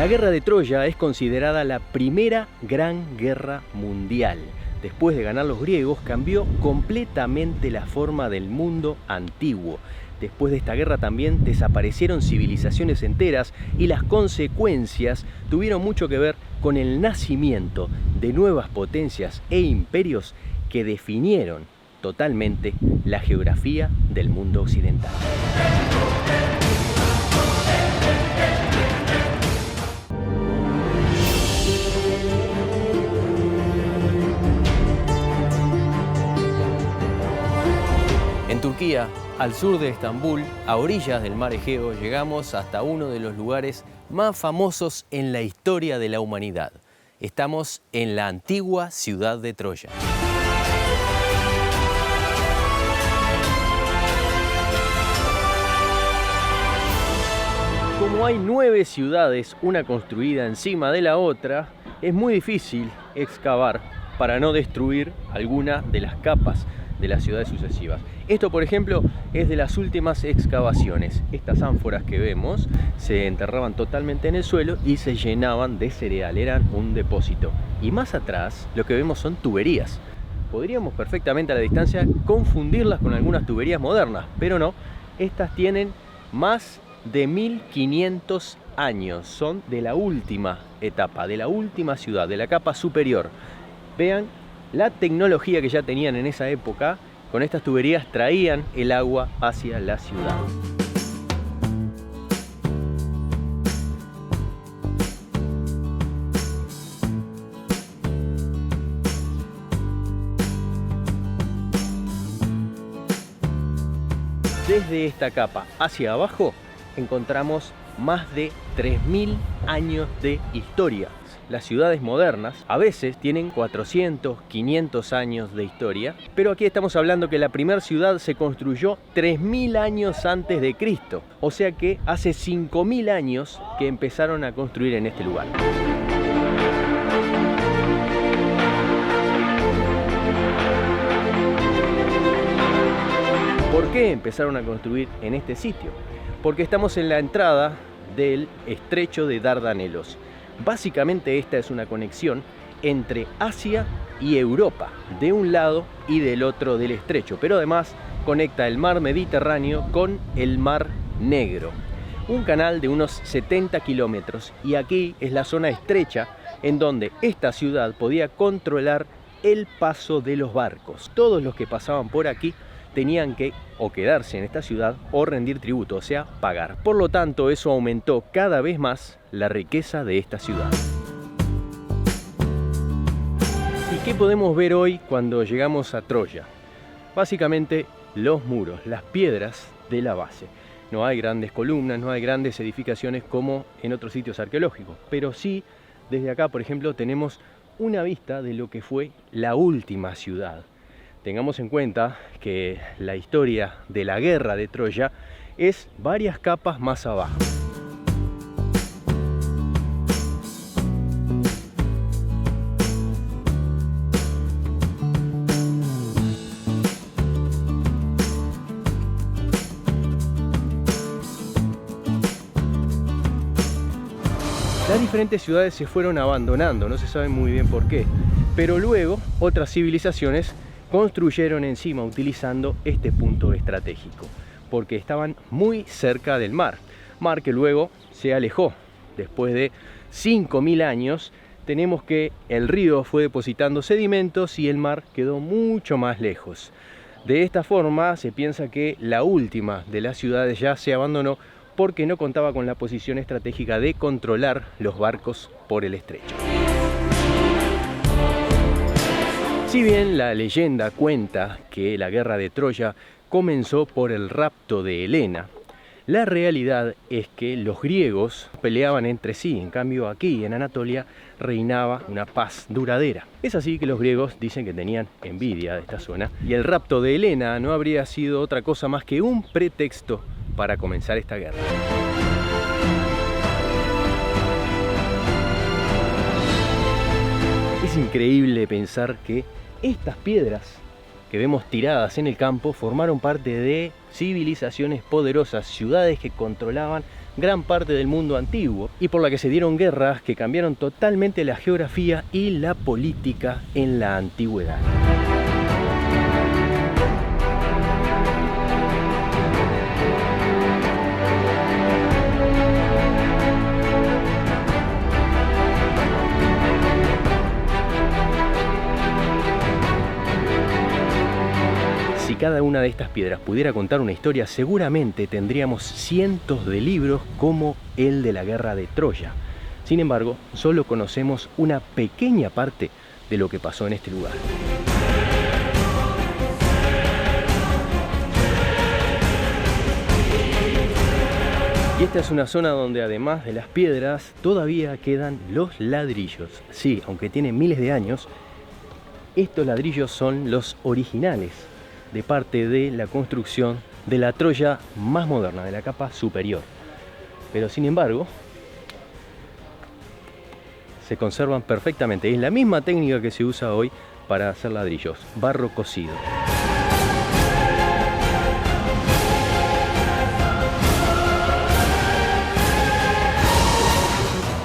La guerra de Troya es considerada la primera gran guerra mundial. Después de ganar los griegos, cambió completamente la forma del mundo antiguo. Después de esta guerra también desaparecieron civilizaciones enteras y las consecuencias tuvieron mucho que ver con el nacimiento de nuevas potencias e imperios que definieron totalmente la geografía del mundo occidental. En Turquía, al sur de Estambul, a orillas del mar Egeo, llegamos hasta uno de los lugares más famosos en la historia de la humanidad. Estamos en la antigua ciudad de Troya. Como hay 9 ciudades, una construida encima de la otra, es muy difícil excavar para no destruir alguna de las capas de las ciudades sucesivas. Esto, por ejemplo, es de las últimas excavaciones. Estas ánforas que vemos se enterraban totalmente en el suelo y se llenaban de cereal, eran un depósito. Y más atrás lo que vemos son tuberías. Podríamos perfectamente a la distancia confundirlas con algunas tuberías modernas, pero no, estas tienen más de 1500 años, son de la última etapa, de la última ciudad, de la capa superior. Vean la tecnología que ya tenían en esa época. Con estas tuberías traían el agua hacia la ciudad. Desde esta capa hacia abajo encontramos más de 3000 años de historia. Las ciudades modernas a veces tienen 400, 500 años de historia, pero aquí estamos hablando que la primera ciudad se construyó 3000 años antes de Cristo, o sea que hace 5000 años que empezaron a construir en este lugar. ¿Por qué empezaron a construir en este sitio? Porque estamos en la entrada del estrecho de Dardanelos. Básicamente esta es una conexión entre Asia y Europa, de un lado y del otro del estrecho, pero además conecta el mar Mediterráneo con el mar Negro. Un canal de unos 70 kilómetros, y aquí es la zona estrecha en donde esta ciudad podía controlar el paso de los barcos. Todos los que pasaban por aquí tenían que o quedarse en esta ciudad o rendir tributo, o sea, pagar. Por lo tanto, eso aumentó cada vez más la riqueza de esta ciudad. ¿Y qué podemos ver hoy cuando llegamos a Troya? Básicamente los muros, las piedras de la base. No hay grandes columnas, no hay grandes edificaciones como en otros sitios arqueológicos, pero sí, desde acá, por ejemplo, tenemos una vista de lo que fue la última ciudad. Tengamos en cuenta que la historia de la guerra de Troya es varias capas más abajo. Las diferentes ciudades se fueron abandonando, no se sabe muy bien por qué, pero luego otras civilizaciones construyeron encima utilizando este punto estratégico, porque estaban muy cerca del mar que luego se alejó. Después de 5000 años tenemos que el río fue depositando sedimentos y el mar quedó mucho más lejos. De esta forma se piensa que la última de las ciudades ya se abandonó porque no contaba con la posición estratégica de controlar los barcos por el estrecho. Si bien la leyenda cuenta que la guerra de Troya comenzó por el rapto de Helena, la realidad es que los griegos peleaban entre sí. En cambio aquí en Anatolia reinaba una paz duradera. Es así que los griegos dicen que tenían envidia de esta zona, y el rapto de Helena no habría sido otra cosa más que un pretexto para comenzar esta guerra. Es increíble pensar que estas piedras que vemos tiradas en el campo formaron parte de civilizaciones poderosas, ciudades que controlaban gran parte del mundo antiguo y por la que se dieron guerras que cambiaron totalmente la geografía y la política en la antigüedad. Si cada una de estas piedras pudiera contar una historia, seguramente tendríamos cientos de libros como el de la guerra de Troya. Sin embargo, solo conocemos una pequeña parte de lo que pasó en este lugar. Y esta es una zona donde además de las piedras todavía quedan los ladrillos. Sí, aunque tienen miles de años, estos ladrillos son los originales de parte de la construcción de la Troya más moderna, de la capa superior. Pero sin embargo, se conservan perfectamente. Es la misma técnica que se usa hoy para hacer ladrillos, barro cocido.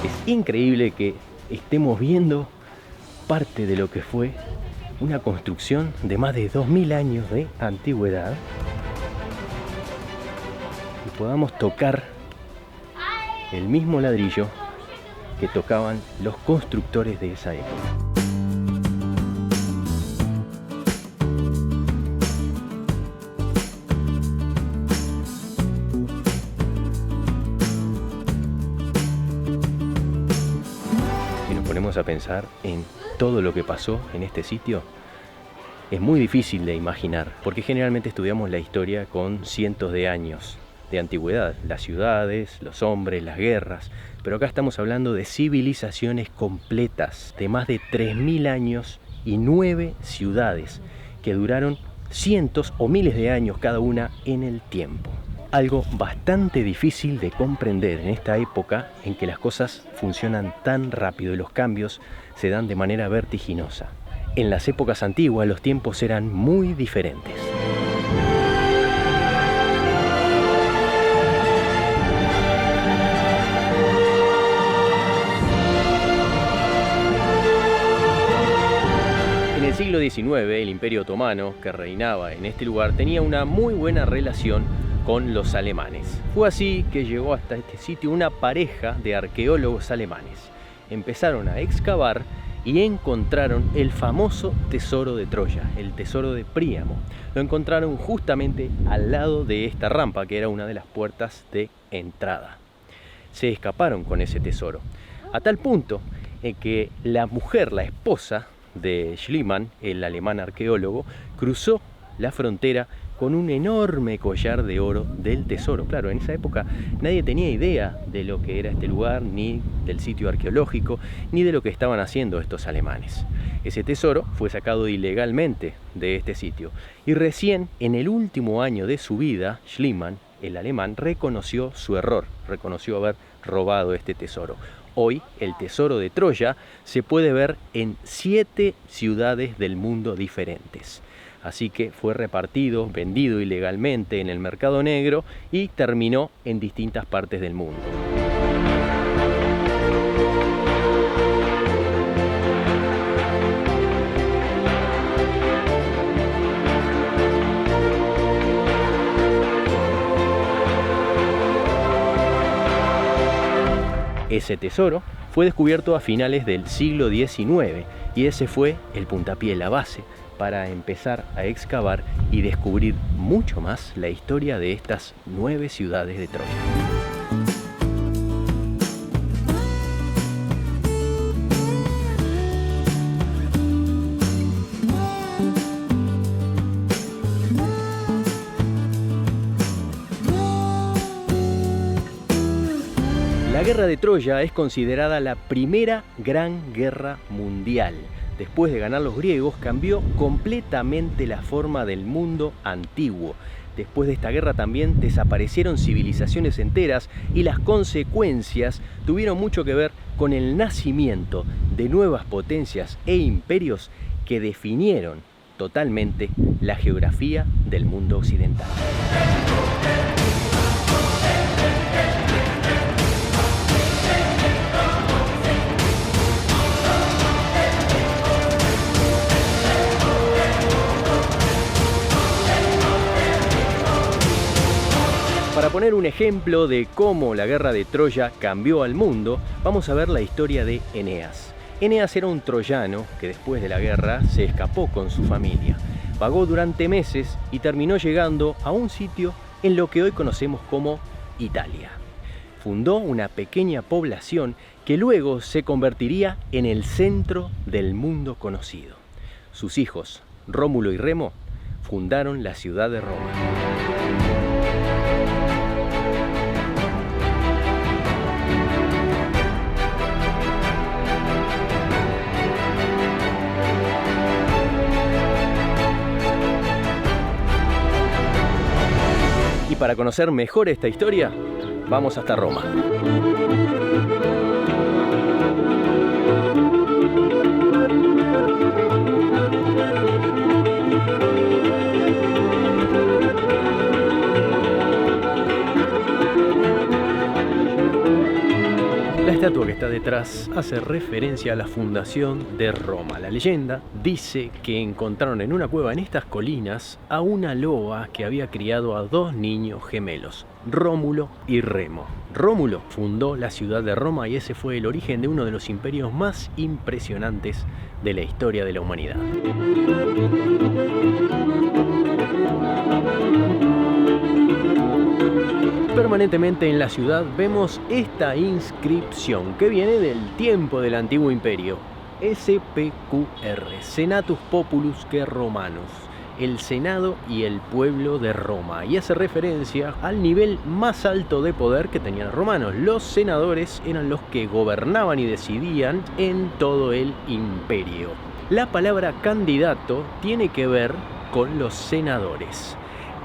Es increíble que estemos viendo parte de lo que fue una construcción de más de 2000 años de antigüedad y podamos tocar el mismo ladrillo que tocaban los constructores de esa época. Si nos ponemos a pensar en todo lo que pasó en este sitio, es muy difícil de imaginar, porque generalmente estudiamos la historia con cientos de años de antigüedad, las ciudades, los hombres, las guerras, pero acá estamos hablando de civilizaciones completas, de más de 3000 años y 9 ciudades, que duraron cientos o miles de años cada una en el tiempo. Algo bastante difícil de comprender en esta época en que las cosas funcionan tan rápido y los cambios se dan de manera vertiginosa. En las épocas antiguas los tiempos eran muy diferentes. En el siglo XIX, el Imperio Otomano, que reinaba en este lugar, tenía una muy buena relación con los alemanes. Fue así que llegó hasta este sitio una pareja de arqueólogos alemanes. Empezaron a excavar y encontraron el famoso tesoro de Troya, el tesoro de Príamo. Lo encontraron justamente al lado de esta rampa, que era una de las puertas de entrada. Se escaparon con ese tesoro, a tal punto en que la mujer, la esposa de Schliemann, el alemán arqueólogo, cruzó la frontera con un enorme collar de oro del tesoro. Claro, en esa época nadie tenía idea de lo que era este lugar, ni del sitio arqueológico, ni de lo que estaban haciendo estos alemanes. Ese tesoro fue sacado ilegalmente de este sitio y recién en el último año de su vida, Schliemann, el alemán, reconoció su error, reconoció haber robado este tesoro. Hoy el tesoro de Troya se puede ver en 7 ciudades del mundo diferentes. Así que fue repartido, vendido ilegalmente en el mercado negro y terminó en distintas partes del mundo. Ese tesoro fue descubierto a finales del siglo XIX y ese fue el puntapié, la base, para empezar a excavar y descubrir mucho más la historia de estas 9 ciudades de Troya. La guerra de Troya es considerada la primera gran guerra mundial. Después de ganar los griegos, cambió completamente la forma del mundo antiguo. Después de esta guerra también desaparecieron civilizaciones enteras y las consecuencias tuvieron mucho que ver con el nacimiento de nuevas potencias e imperios que definieron totalmente la geografía del mundo occidental. Para poner un ejemplo de cómo la guerra de Troya cambió al mundo, vamos a ver la historia de Eneas. Eneas era un troyano que después de la guerra se escapó con su familia. Vagó durante meses y terminó llegando a un sitio en lo que hoy conocemos como Italia. Fundó una pequeña población que luego se convertiría en el centro del mundo conocido. Sus hijos, Rómulo y Remo, fundaron la ciudad de Roma. Y para conocer mejor esta historia, vamos hasta Roma. La estatua que está detrás hace referencia a la fundación de Roma. La leyenda dice que encontraron en una cueva en estas colinas a una loba que había criado a 2 niños gemelos, Rómulo y Remo. Rómulo fundó la ciudad de Roma y ese fue el origen de uno de los imperios más impresionantes de la historia de la humanidad. Permanentemente en la ciudad vemos esta inscripción que viene del tiempo del antiguo imperio. SPQR, Senatus Populus que Romanus, el Senado y el pueblo de Roma, y hace referencia al nivel más alto de poder que tenían los romanos. Los senadores eran los que gobernaban y decidían en todo el imperio. La palabra candidato tiene que ver con los senadores.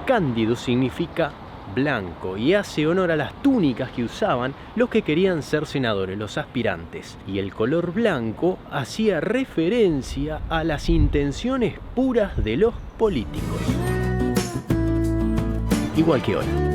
Candidus significa blanco y hace honor a las túnicas que usaban los que querían ser senadores, los aspirantes. Y el color blanco hacía referencia a las intenciones puras de los políticos. Igual que hoy.